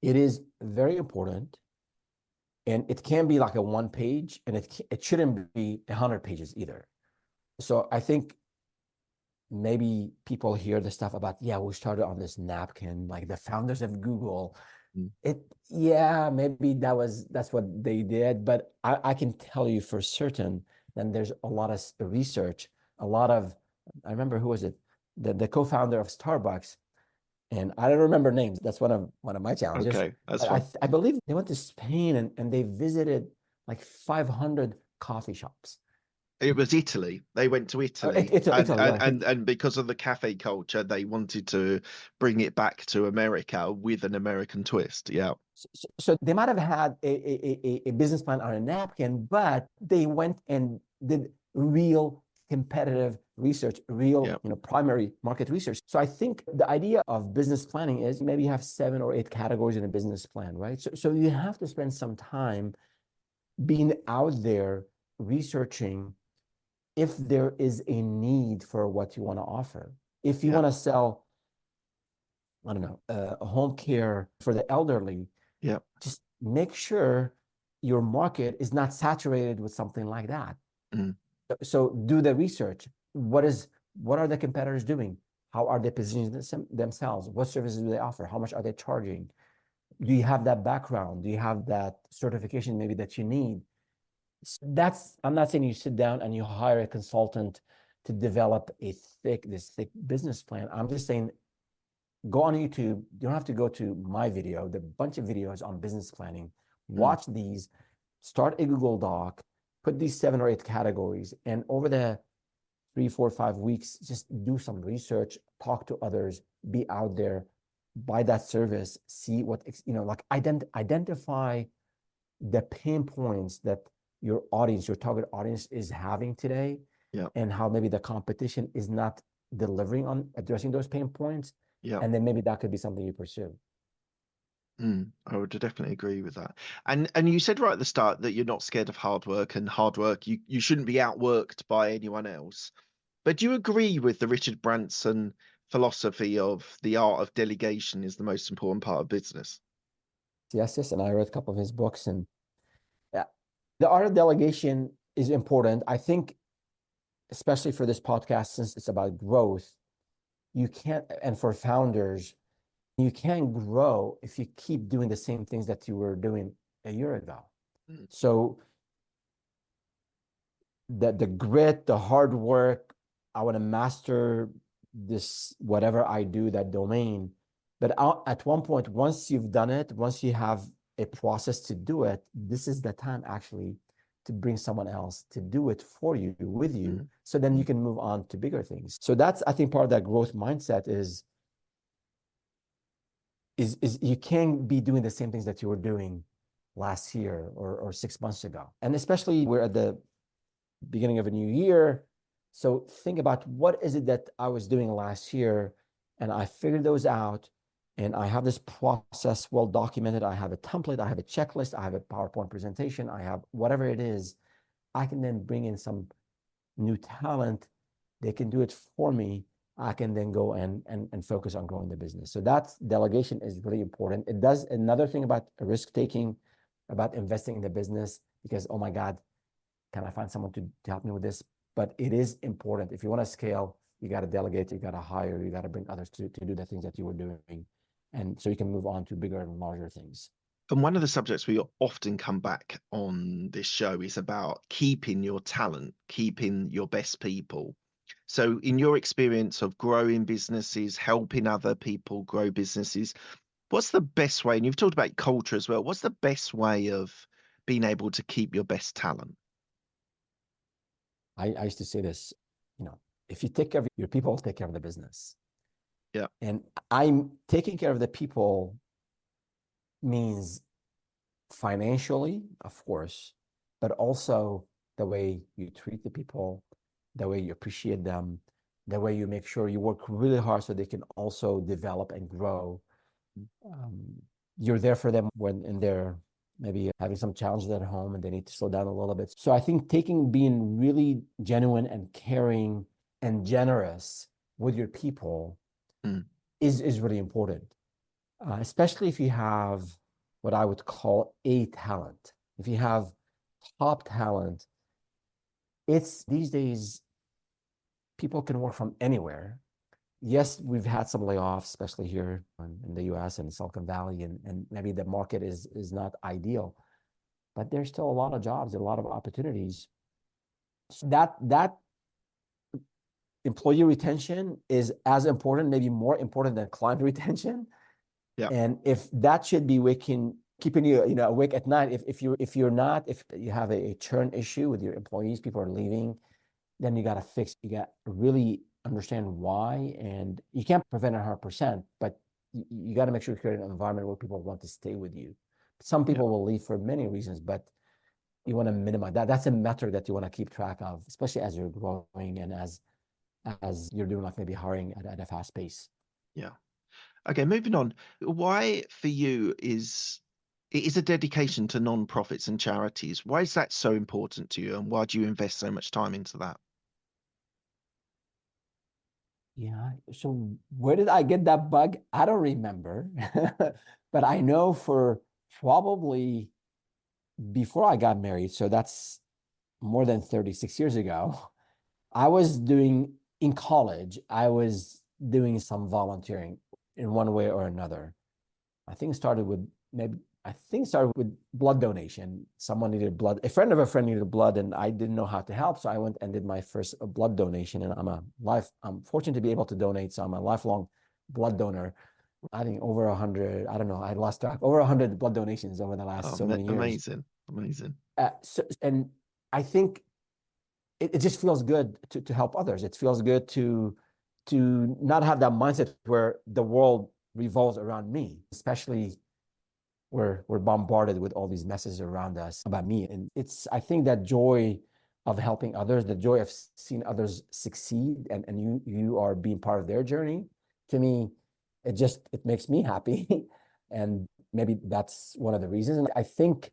It is very important. And it can be like a 1 page, and it shouldn't be 100 pages either. So I think maybe people hear the stuff about, we started on this napkin, like the founders of Google. Maybe that's what they did, but I can tell you for certain that there's a lot of research, I remember, who was it? The co-founder of Starbucks. And I don't remember names. That's one of my challenges. Okay, that's fine. I believe they went to Spain and they visited like 500 coffee shops. It was Italy. They went to Italy. Italy, and because of the cafe culture, they wanted to bring it back to America with an American twist. Yeah. So they might have had a business plan on a napkin, but they went and did real competitive research, primary market research. So I think the idea of business planning is maybe you have 7 or 8 categories in a business plan, right? So you have to spend some time being out there researching if there is a need for what you want to offer. If you want to sell, I don't know, home care for the elderly, just make sure your market is not saturated with something like that. So do the research. What are the competitors doing? How are they positioning themselves? What services do they offer? How much are they charging? Do you have that background? Do you have that certification maybe that you need? I'm not saying you sit down and you hire a consultant to develop this thick business plan. I'm just saying, go on YouTube. You don't have to go to my video. There are a bunch of videos on business planning. Watch these, start a Google Doc, put these 7 or 8 categories, and over the 3, 4, 5 weeks, just do some research, talk to others, be out there, buy that service, see what, like identify the pain points that your audience, your target audience is having today, Yeah. and how maybe the competition is not delivering on addressing those pain points. Yeah. And then maybe that could be something you pursue. I would definitely agree with that. And you said right at the start that you're not scared of hard work, and hard work, you shouldn't be outworked by anyone else. But do you agree with the Richard Branson philosophy of the art of delegation is the most important part of business? Yes, and I read a couple of his books, and yeah, the art of delegation is important. I think, especially for this podcast, since it's about growth, you can't, and for founders, you can't grow if you keep doing the same things that you were doing a year ago. So the grit, the hard work, I want to master this, whatever I do, that domain. But at one point, once you've done it, once you have a process to do it, this is the time actually to bring someone else to do it for you, with you. So then you can move on to bigger things. So that's, I think, part of that growth mindset is you can't be doing the same things that you were doing last year or 6 months ago. And especially we're at the beginning of a new year. So think about, what is it that I was doing last year, and I figured those out, and I have this process well documented. I have a template, I have a checklist, I have a PowerPoint presentation, I have whatever it is. I can then bring in some new talent. They can do it for me. I can then go and focus on growing the business. So that's, delegation is really important. It does another thing about risk taking, about investing in the business, because, oh my God, can I find someone to help me with this? But it is important. If you want to scale, you got to delegate, you got to hire, you got to bring others to do the things that you were doing. And so you can move on to bigger and larger things. And one of the subjects we often come back on this show is about keeping your talent, keeping your best people. So in your experience of growing businesses, helping other people grow businesses, what's the best way? And you've talked about culture as well. What's the best way of being able to keep your best talent? I used to say this, if you take care of your people, take care of the business. Yeah. And I'm taking care of the people means financially, of course, but also the way you treat the people, the way you appreciate them, the way you make sure you work really hard so they can also develop and grow. You're there for them when they're maybe having some challenges at home and they need to slow down a little bit. So I think being really genuine and caring and generous with your people is really important, especially if you have what I would call a talent. If you have top talent, it's these days, people can work from anywhere. Yes, we've had some layoffs, especially here in the US and Silicon Valley, and maybe the market is not ideal, but there's still a lot of jobs, a lot of opportunities. So that employee retention is as important, maybe more important than client retention. Yeah. And if that should be keeping you awake at night, if you have a churn issue with your employees, people are leaving, then you got to fix. You got to really understand why, and you can't prevent 100%, but you got to make sure you create an environment where people want to stay with you. Some people will leave for many reasons, but you want to minimize that. That's a metric that you want to keep track of, especially as you're growing and as you're doing, like, maybe hiring at a fast pace. Yeah. Okay, moving on. Why for you is a dedication to non-profits and charities? Why is that so important to you, and why do you invest so much time into that? Yeah. So where did I get that bug? I don't remember, but I know for probably before I got married, so that's more than 36 years ago, in college, I was doing some volunteering in one way or another. I think it started with blood donation. Someone needed blood. A friend of a friend needed blood, and I didn't know how to help. So I went and did my first blood donation. And I'm fortunate to be able to donate. So I'm a lifelong blood donor. I think over 100, I don't know, I lost track, over 100 blood donations over the last so many years. Amazing. And I think it just feels good to help others. It feels good to not have that mindset where the world revolves around me, especially we're bombarded with all these messages around us about me. And it's, I think that joy of helping others, the joy of seeing others succeed and you are being part of their journey, to me, it makes me happy. And maybe that's one of the reasons. And I think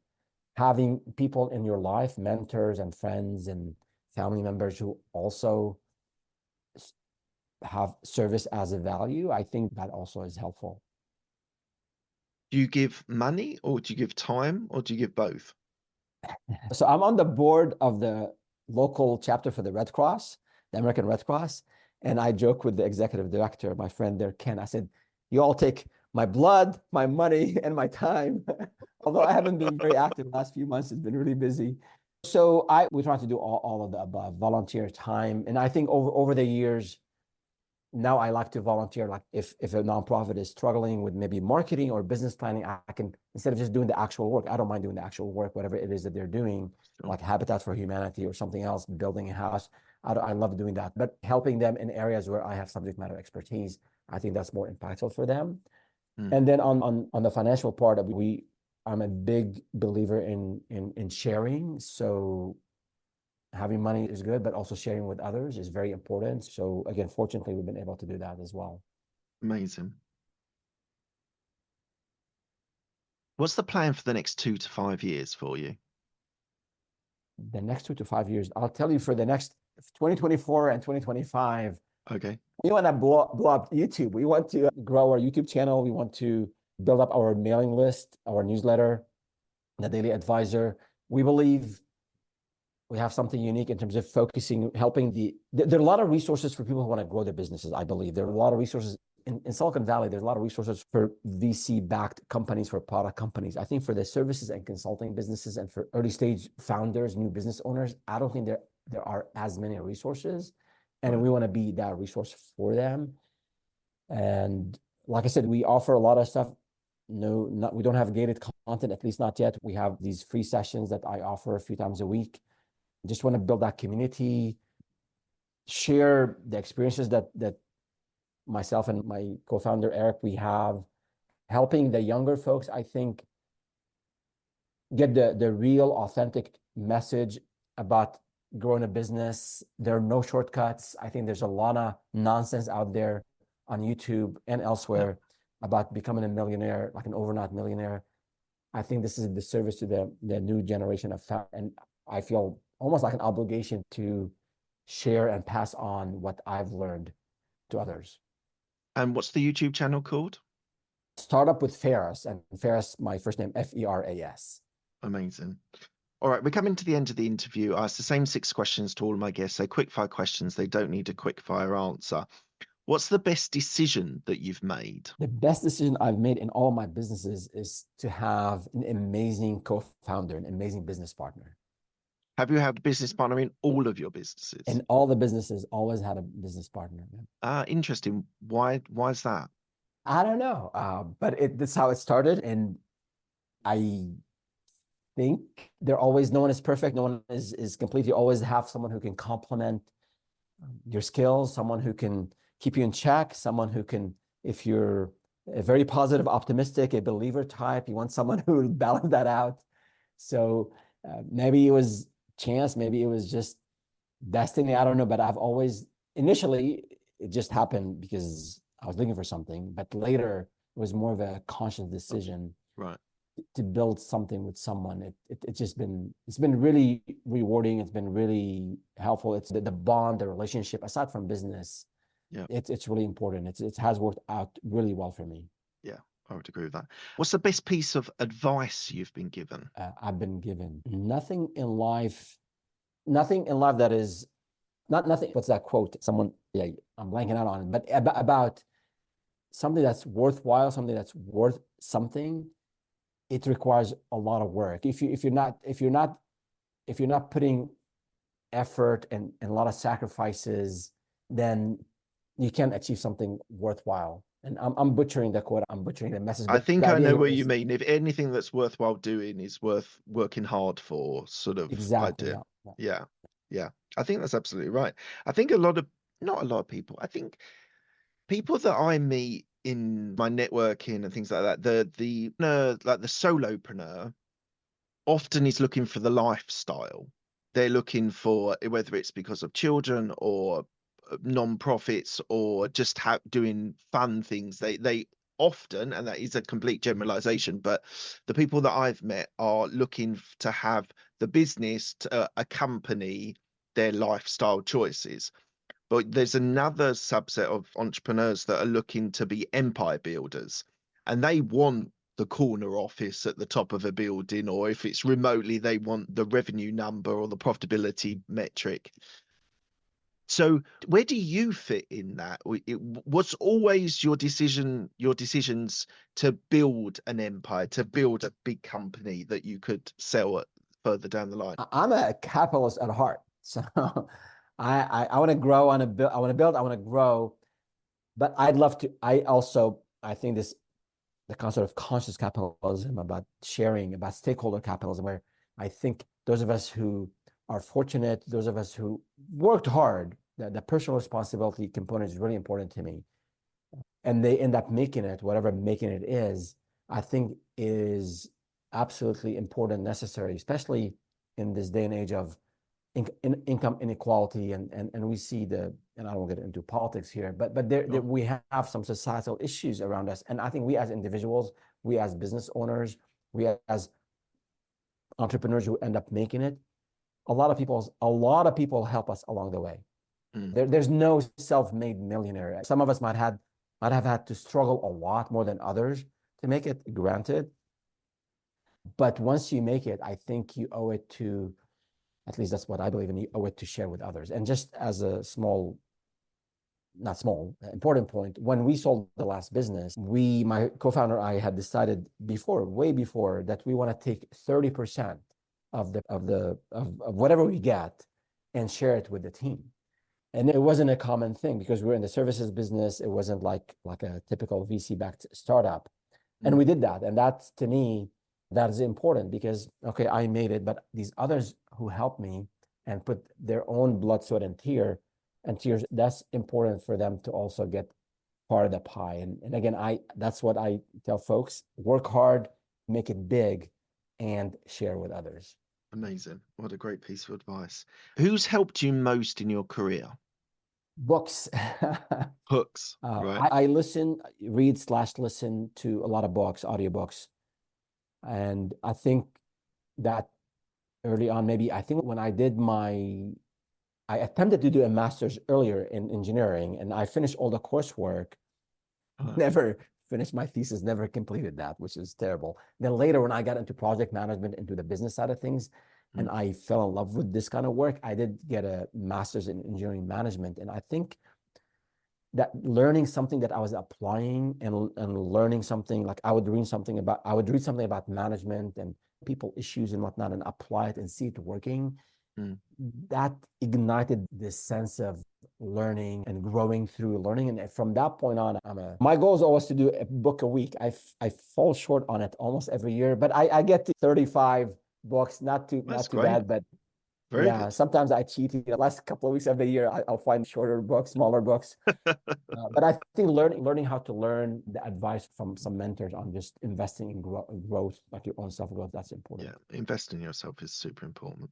having people in your life, mentors and friends and family members who also have service as a value, I think that also is helpful. Do you give money, or do you give time, or do you give both? So I'm on the board of the local chapter for the Red Cross, the American Red Cross. And I joke with the executive director, my friend there, Ken. I said, you all take my blood, my money, and my time. Although I haven't been very active the last few months, it's been really busy. So we try to do all of the above, volunteer time. And I think over the years, now I like to volunteer. Like if a nonprofit is struggling with maybe marketing or business planning, I can, instead of just doing the actual work, I don't mind doing the actual work, whatever it is that they're doing, like Habitat for Humanity or something else, building a house. I love doing that. But helping them in areas where I have subject matter expertise, I think that's more impactful for them. And then on the financial part, I'm a big believer in sharing. So having money is good, but also sharing with others is very important. So again, fortunately, we've been able to do that as well. Amazing. What's the plan for the next 2 to 5 years for you? The next 2 to 5 years, I'll tell you, for the next 2024 and 2025, Okay. we want to blow up YouTube. We want to grow our YouTube channel. We want to build up our mailing list, our newsletter, the Daily Advisor. We believe we have something unique in terms of focusing, helping there are a lot of resources for people who want to grow their businesses, I believe. There are a lot of resources in Silicon Valley. There's a lot of resources for VC-backed companies, for product companies. I think for the services and consulting businesses and for early stage founders, new business owners, I don't think there are as many resources. And we want to be that resource for them. And like I said, we offer a lot of stuff. We don't have gated content, at least not yet. We have these free sessions that I offer a few times a week. Just want to build that community, share the experiences that myself and my co-founder Eric, we have, helping the younger folks, I think, get the real authentic message about growing a business. There are no shortcuts. I think there's a lot of nonsense out there on YouTube and elsewhere about becoming a millionaire, like an overnight millionaire. I think this is a disservice to the new generation of and I feel almost like an obligation to share and pass on what I've learned to others. And what's the YouTube channel called? Startup with Feras, and Feras, my first name, Feras. Amazing. All right, we're coming to the end of the interview. I asked the same 6 questions to all my guests. So quick fire questions. They don't need a quick fire answer. What's the best decision that you've made? The best decision I've made in all my businesses is to have an amazing co-founder, an amazing business partner. Have you had a business partner in all of your businesses? In all the businesses, always had a business partner. Interesting. Why is that? I don't know, but that's how it started. And I think no one is perfect. No one is complete. You always have someone who can complement your skills, someone who can keep you in check, someone who can, if you're a very positive, optimistic, a believer type, you want someone who will balance that out. So maybe it was chance, maybe it was just destiny, I don't know, but I've always, initially, it just happened because I was looking for something, but later it was more of a conscious decision to build something with someone. It's been really rewarding. It's been really helpful. It's the bond, the relationship, aside from business, it's really important. It has worked out really well for me. Yeah, I would agree with that. What's the best piece of advice you've been given? I've been given nothing in life that is nothing. What's that quote? Someone, I'm blanking out on it, but about something that's worthwhile, something that's worth something, it requires a lot of work. If you're not putting effort and a lot of sacrifices, then you can't achieve something worthwhile. And I'm butchering the quote. I'm butchering the message. I think I know what you mean. If anything that's worthwhile doing is worth working hard for, sort of idea. Yeah. I think that's absolutely right. I think not a lot of people. I think people that I meet in my networking and things like that, the like the solopreneur often is looking for the lifestyle. They're looking for, whether it's because of children or non-profits or just doing fun things. They often, and that is a complete generalization, but the people that I've met are looking to have the business to accompany their lifestyle choices. But there's another subset of entrepreneurs that are looking to be empire builders, and they want the corner office at the top of a building, or if it's remotely, they want the revenue number or the profitability metric. So where do you fit in that? What's always your decisions to build an empire, to build a big company that you could sell further down the line? I'm a capitalist at heart. So I want to grow, I want to build, I want to grow, but I'd love to. I think the concept of conscious capitalism, about sharing, about stakeholder capitalism, where I think those of us who are fortunate, those of us who worked hard, the personal responsibility component is really important to me. And they end up making it, whatever making it is, I think is absolutely important, necessary, especially in this day and age of income inequality, and we see and I don't get into politics here, but we have some societal issues around us, and I think we as individuals, we as business owners, we as entrepreneurs who end up making it, a lot of people help us along the way. There's no self-made millionaire. Some of us might have had to struggle a lot more than others to make it, granted, but once you make it, I think you owe it to, at least that's what I believe in, you owe it to share with others. And just as a important point, when we sold the last business, my co-founder and I had decided way before, that we want to take 30% of whatever we get and share it with the team. And it wasn't a common thing because we're in the services business. It wasn't like a typical VC-backed startup. And we did that. And that, to me, that is important because, okay, I made it, but these others who helped me and put their own blood, sweat, and tears, that's important for them to also get part of the pie. And again, that's what I tell folks: work hard, make it big, and share with others. Amazing. What a great piece of advice. Who's helped you most in your career? Books. Books, right. I read/listen to a lot of books, audiobooks. And I think that early on, I think when I attempted to do a master's earlier in engineering, and I finished all the coursework, never finished my thesis, never completed that, which is terrible. Then later, when I got into project management, into the business side of things, and I fell in love with this kind of work, I did get a master's in engineering management. And I think that learning something that I was applying and learning something, like I would read something about management and people issues and whatnot, and apply it and see it working. That ignited this sense of learning and growing through learning. And from that point on, my goal is always to do a book a week. I fall short on it almost every year, but I get to 35 books, not too bad, but very good. Sometimes I cheat. The last couple of weeks of the year, I'll find shorter books, smaller books. But I think learning how to learn the advice from some mentors on just investing in growth, like your own self-growth, that's important. Yeah, invest in yourself is super important.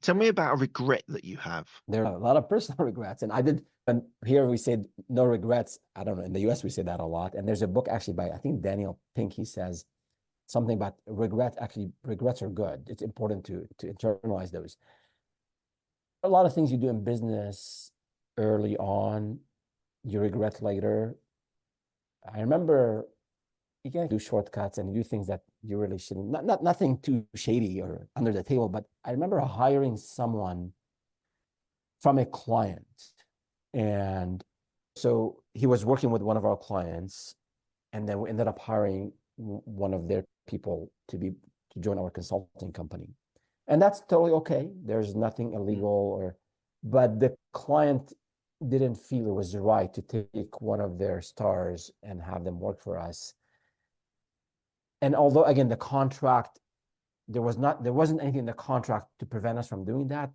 Tell me about a regret that you have. There are a lot of personal regrets. And here we say no regrets. I don't know, in the US we say that a lot. And there's a book actually by, I think, Daniel Pink. He says something about regrets are good. It's important to internalize those. A lot of things you do in business early on, you regret later. I remember you can do shortcuts and do things that you really shouldn't. Nothing too shady or under the table, but I remember hiring someone from a client. And so he was working with one of our clients, and then we ended up hiring one of their people to join our consulting company. And that's totally okay. There's nothing illegal, but the client didn't feel it was right to take one of their stars and have them work for us. And although, again, the contract, there wasn't anything in the contract to prevent us from doing that,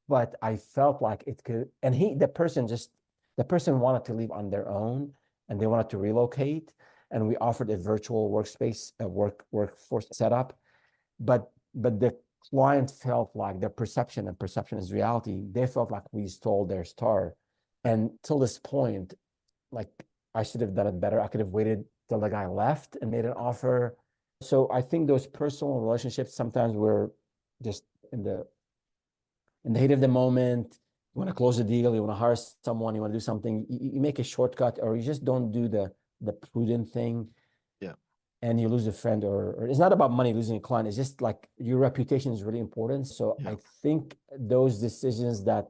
but I felt like it could. And the person wanted to leave on their own, and they wanted to relocate, and we offered a virtual workspace, a workforce setup, but the client felt like their perception, and perception is reality, they felt like we stole their star. And till this point, like, I should have done it better. I could have waited till the guy left and made an offer. So I think those personal relationships, sometimes we're just in the heat of the moment. You want to close a deal, you want to hire someone, you want to do something, you make a shortcut, or you just don't do the prudent thing. Yeah. And you lose a friend, or it's not about money, losing a client. It's just like your reputation is really important. So Yeah. I think those decisions that,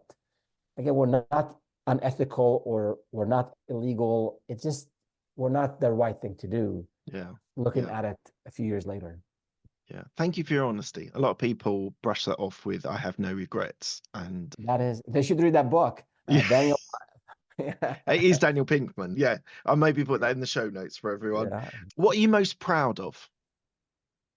again, we're not unethical or we're not illegal. It's just, we're not the right thing to do. Yeah. Looking Yeah. at it a few years later. Yeah. Thank you for your honesty. A lot of people brush that off with, I have no regrets. And That is, they should read that book. yeah. Daniel. It is Daniel Pinkman. Yeah. I'll maybe put that in the show notes for everyone. Yeah. What are you most proud of?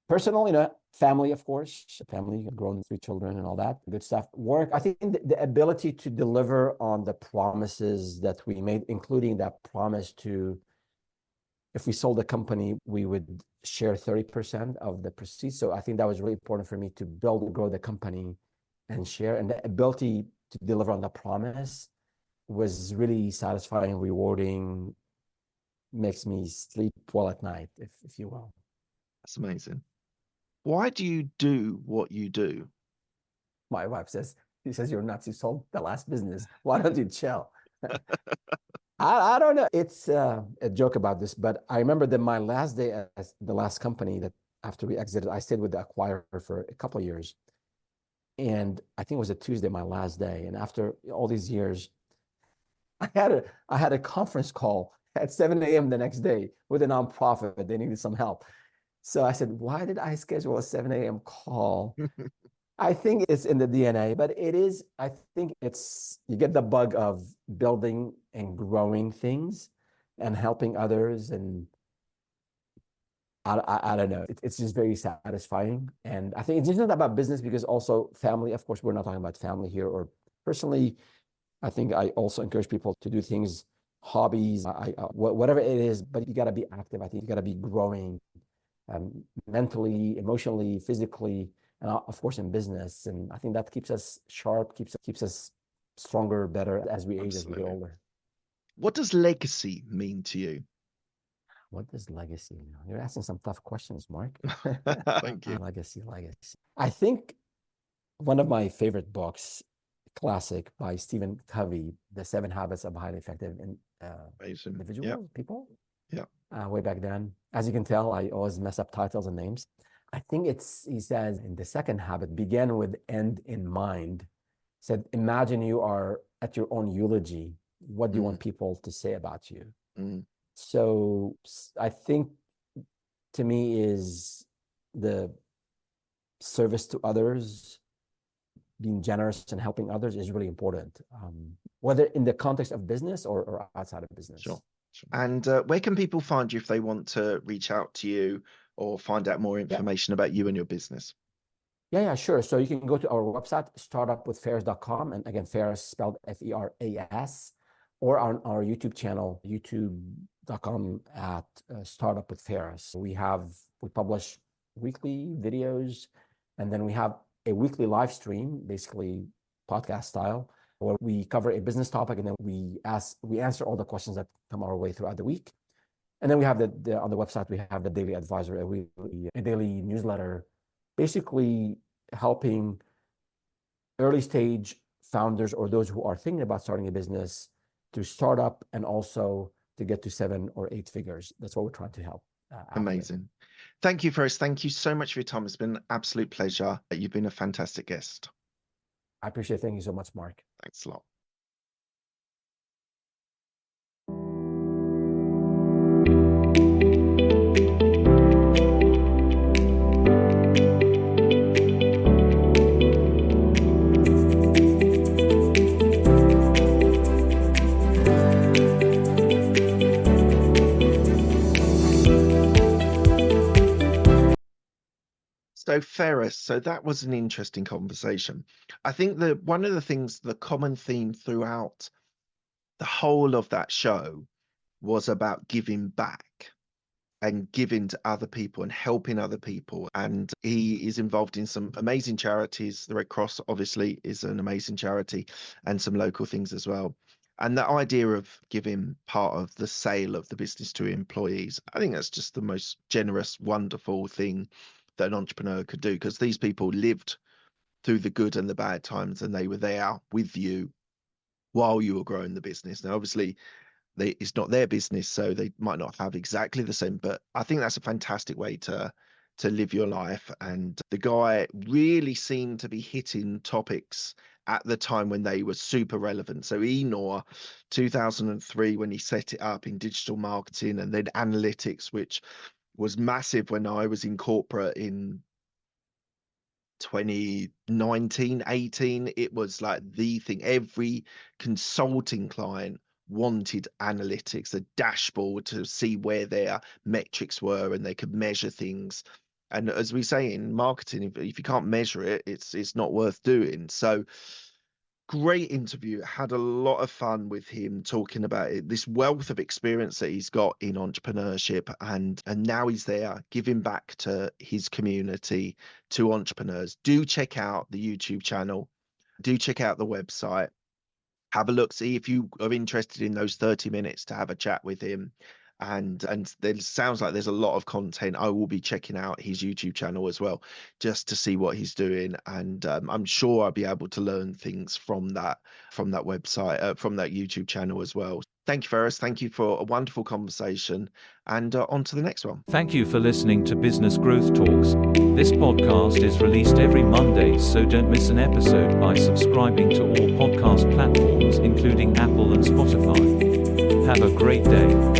Personally, family, of course, family, grown 3 children and all that good stuff. Work, I think the ability to deliver on the promises that we made, including that promise to, if we sold the company, we would share 30% of the proceeds. So I think that was really important for me to build and grow the company and share. And the ability to deliver on the promise was really satisfying and rewarding, makes me sleep well at night, if you will. That's amazing. Why do you do what you do? My wife says, she says, you're nuts. You sold the last business. Why don't you chill? I don't know. It's a joke about this, but I remember that my last day at the last company, that after we exited, I stayed with the acquirer for a couple of years. And I think it was a Tuesday, my last day. And after all these years, I had a conference call at 7 a.m. the next day with a nonprofit. They needed some help. So I said, why did I schedule a 7 a.m. call? I think it's in the DNA, but it is, I think it's, you get the bug of building and growing things and helping others. And I don't know, it's just very satisfying. And I think it's just not about business, because also family, of course, we're not talking about family here. Or personally, I think I also encourage people to do things, hobbies, whatever it is, but you got to be active. I think you got to be growing mentally, emotionally, physically, and of course in business. And I think that keeps us sharp, keeps us stronger, better as we age, as we get older. What does legacy mean to you? What does legacy mean? You're asking some tough questions, Mark. Thank you. Legacy. I think one of my favorite books, classic by Stephen Covey, The 7 Habits of Highly Effective Individuals, people. Yeah. Way back then. As you can tell, I always mess up titles and names. I think he says in the second habit, begin with end in mind. Said, imagine you are at your own eulogy. What do you want people to say about you? So I think, to me, is the service to others, being generous and helping others is really important, whether in the context of business or outside of business. Sure. And where can people find you if they want to reach out to you or find out more information about you and your business? Yeah, sure. So you can go to our website, startupwithferas.com. And again, Feras spelled F-E-R-A-S, or on our YouTube channel, youtube.com at Startup with Feras. We publish weekly videos, and then we have a weekly live stream, basically podcast style, where we cover a business topic, and then we answer all the questions that come our way throughout the week. And then we have on the website, we have the daily advisor, a daily newsletter, basically helping early stage founders or those who are thinking about starting a business to start up and also to get to 7 or 8 figures. That's what we're trying to help. Amazing. Thank you, Feras. Thank you so much for your time. It's been an absolute pleasure. You've been a fantastic guest. I appreciate it. Thank you so much, Mark. Thanks a lot. So Feras, so that was an interesting conversation. I think that one of the things, the common theme throughout the whole of that show was about giving back and giving to other people and helping other people. And he is involved in some amazing charities. The Red Cross obviously is an amazing charity, and some local things as well. And that idea of giving part of the sale of the business to employees, I think that's just the most generous, wonderful thing that an entrepreneur could do, because these people lived through the good and the bad times, and they were there with you while you were growing the business. Now, obviously, it's not their business, so they might not have exactly the same, but I think that's a fantastic way to live your life. And the guy really seemed to be hitting topics at the time when they were super relevant. So Enor, 2003, when he set it up in digital marketing, and then analytics, which was massive when I was in corporate in 2019, 18. It was like the thing. Every consulting client wanted analytics, a dashboard to see where their metrics were, and they could measure things. And as we say in marketing, if you can't measure it, it's not worth doing. So great interview. Had a lot of fun with him talking about it, this wealth of experience that he's got in entrepreneurship, and now he's there giving back to his community, to entrepreneurs. Do check out the YouTube channel, do check out the website, have a look, see if you are interested in those 30 minutes to have a chat with him. And there sounds like there's a lot of content. I will be checking out his YouTube channel as well, just to see what he's doing. And I'm sure I'll be able to learn things from that website, from that YouTube channel as well. Thank you, Feras. Thank you for a wonderful conversation. And on to the next one. Thank you for listening to Business Growth Talks. This podcast is released every Monday, so don't miss an episode by subscribing to all podcast platforms, including Apple and Spotify. Have a great day.